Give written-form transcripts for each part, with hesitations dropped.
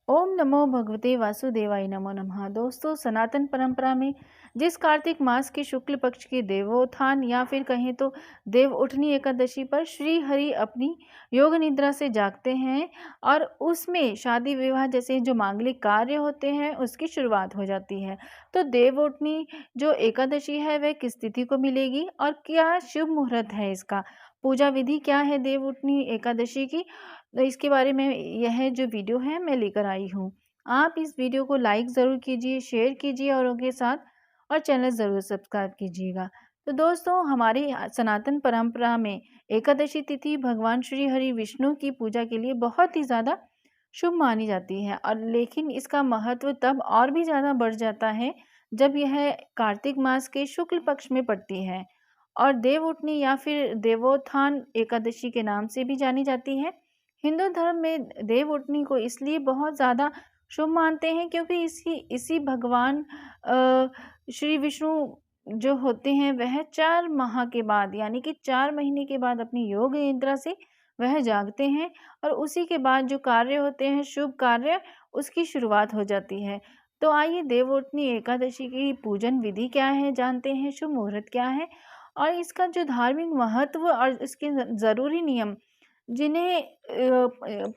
ओम नमो भगवते वासुदेवाय नमो नमः। दोस्तों, सनातन परंपरा में जिस कार्तिक मास के शुक्ल पक्ष की देवोत्थान या फिर कहें तो देव उठनी एकादशी पर श्री हरि अपनी योग निद्रा से जागते हैं और उसमें शादी विवाह जैसे जो मांगलिक कार्य होते हैं उसकी शुरुआत हो जाती है। तो देव उठनी जो एकादशी है वह किस तिथि को मिलेगी और क्या शुभ मुहूर्त है इसका, पूजा विधि क्या है देव उठनी एकादशी की, तो इसके बारे में यह जो वीडियो है मैं लेकर आई हूँ। आप इस वीडियो को लाइक ज़रूर कीजिए, शेयर कीजिए औरों के साथ और चैनल ज़रूर सब्सक्राइब कीजिएगा। तो दोस्तों, हमारी सनातन परंपरा में एकादशी तिथि भगवान श्री हरि विष्णु की पूजा के लिए बहुत ही ज़्यादा शुभ मानी जाती है और लेकिन इसका महत्व तब और भी ज़्यादा बढ़ जाता है जब यह कार्तिक मास के शुक्ल पक्ष में पड़ती है और देव उठनी या फिर देवोत्थान एकादशी के नाम से भी जानी जाती है। हिंदू धर्म में देव उठनी को इसलिए बहुत ज़्यादा शुभ मानते हैं क्योंकि इसी इसी भगवान श्री विष्णु जो होते हैं वह 4 माह के बाद यानी कि 4 महीने के बाद अपनी योग निद्रा से वह जागते हैं और उसी के बाद जो कार्य होते हैं शुभ कार्य उसकी शुरुआत हो जाती है। तो आइए देव उठनी एकादशी की पूजन विधि क्या है जानते हैं, शुभ मुहूर्त क्या है और इसका जो धार्मिक महत्व और इसके ज़रूरी नियम जिन्हें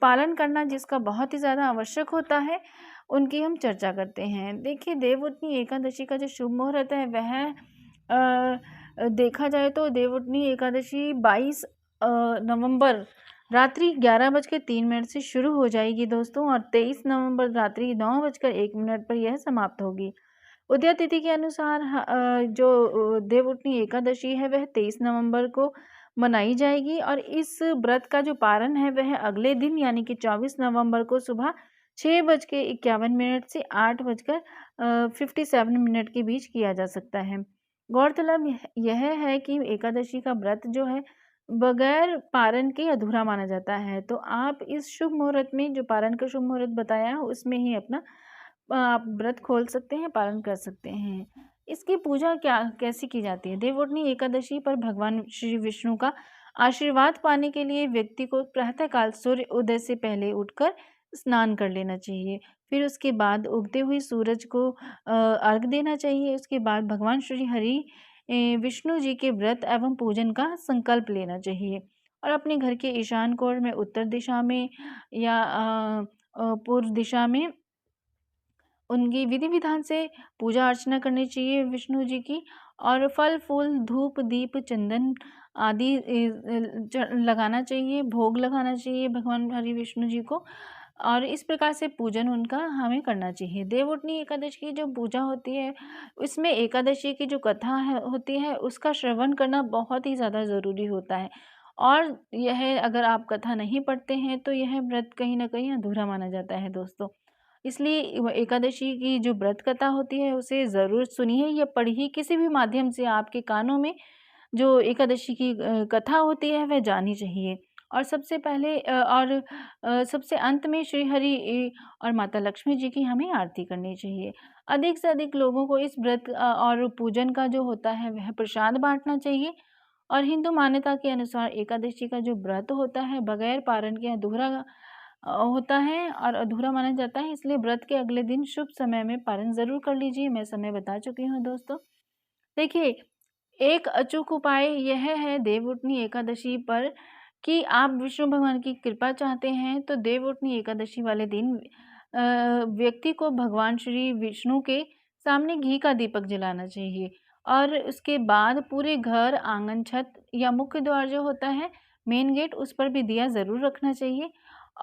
पालन करना जिसका बहुत ही ज़्यादा आवश्यक होता है, उनकी हम चर्चा करते हैं। देखिए, देवउठनी एकादशी का जो शुभ मुहूर्त है वह देखा जाए तो देवउठनी एकादशी 22 नवंबर रात्रि 11:03 से शुरू हो जाएगी दोस्तों और 23 नवंबर रात्रि 9:01 पर यह समाप्त होगी। उदय तिथि के अनुसार जो देवउठनी एकादशी है वह 23 नवंबर को मनाई जाएगी और इस व्रत का जो पारण है वह अगले दिन यानी कि 24 नवंबर को सुबह 6:51 से 8:57 के बीच किया जा सकता है। गौरतलब यह है कि एकादशी का व्रत जो है बगैर पारण के अधूरा माना जाता है। तो आप इस शुभ मुहूर्त में जो पारण का शुभ मुहूर्त बताया उसमें ही अपना आप व्रत खोल सकते हैं, पालन कर सकते हैं। इसकी पूजा क्या कैसे की जाती है? देवउठनी एकादशी पर भगवान श्री विष्णु का आशीर्वाद पाने के लिए व्यक्ति को प्रातः काल सूर्य उदय से पहले उठकर स्नान कर लेना चाहिए। फिर उसके बाद उगते हुए सूरज को अर्घ देना चाहिए। उसके बाद भगवान श्री हरि विष्णु जी के व्रत एवं पूजन का संकल्प लेना चाहिए और अपने घर के ईशान कोण में उत्तर दिशा में या पूर्व दिशा में उनकी विधि विधान से पूजा अर्चना करनी चाहिए विष्णु जी की और फल फूल धूप दीप चंदन आदि लगाना चाहिए, भोग लगाना चाहिए भगवान हरि विष्णु जी को और इस प्रकार से पूजन उनका हमें करना चाहिए। देवउठनी एकादशी की जो पूजा होती है इसमें एकादशी की जो कथा है होती है उसका श्रवण करना बहुत ही ज़्यादा ज़रूरी होता है और यह अगर आप कथा नहीं पढ़ते हैं तो यह व्रत कहीं ना कहीं अधूरा माना जाता है दोस्तों। इसलिए एकादशी की जो व्रत कथा होती है उसे ज़रूर सुनिए या पढ़िए, किसी भी माध्यम से आपके कानों में जो एकादशी की कथा होती है वह जानी चाहिए। और सबसे पहले सबसे अंत में श्री हरि और माता लक्ष्मी जी की हमें आरती करनी चाहिए। अधिक से अधिक लोगों को इस व्रत और पूजन का जो होता है वह प्रसाद बांटना चाहिए और हिंदू मान्यता के अनुसार एकादशी का जो व्रत होता है बगैर पारण के अधूरा होता है और अधूरा माना जाता है, इसलिए व्रत के अगले दिन शुभ समय में पारण ज़रूर कर लीजिए। मैं समय बता चुकी हूँ दोस्तों। देखिए, एक अचूक उपाय यह है देवउठनी एकादशी पर कि आप विष्णु भगवान की कृपा चाहते हैं तो देवउठनी एकादशी वाले दिन व्यक्ति को भगवान श्री विष्णु के सामने घी का दीपक जलाना चाहिए और उसके बाद पूरे घर आंगन छत या मुख्य द्वार जो होता है मेन गेट उस पर भी दिया ज़रूर रखना चाहिए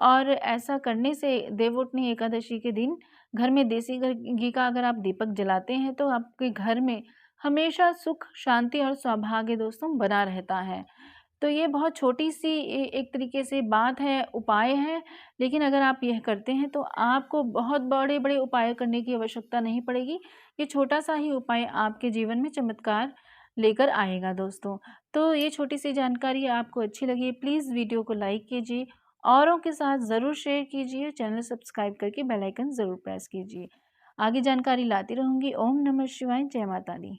और ऐसा करने से देवउठनी एकादशी के दिन घर में देसी घी का अगर आप दीपक जलाते हैं तो आपके घर में हमेशा सुख शांति और सौभाग्य दोस्तों बना रहता है। तो ये बहुत छोटी सी एक तरीके से बात है, उपाय है, लेकिन अगर आप यह करते हैं तो आपको बहुत बड़े बड़े उपाय करने की आवश्यकता नहीं पड़ेगी। ये छोटा सा ही उपाय आपके जीवन में चमत्कार लेकर आएगा दोस्तों। तो ये छोटी सी जानकारी आपको अच्छी लगी प्लीज़ वीडियो को लाइक कीजिए, औरों के साथ ज़रूर शेयर कीजिए, चैनल सब्सक्राइब करके बेल आइकन ज़रूर प्रेस कीजिए। आगे जानकारी लाती रहूँगी। ओम नमः शिवाय, जय माता दी।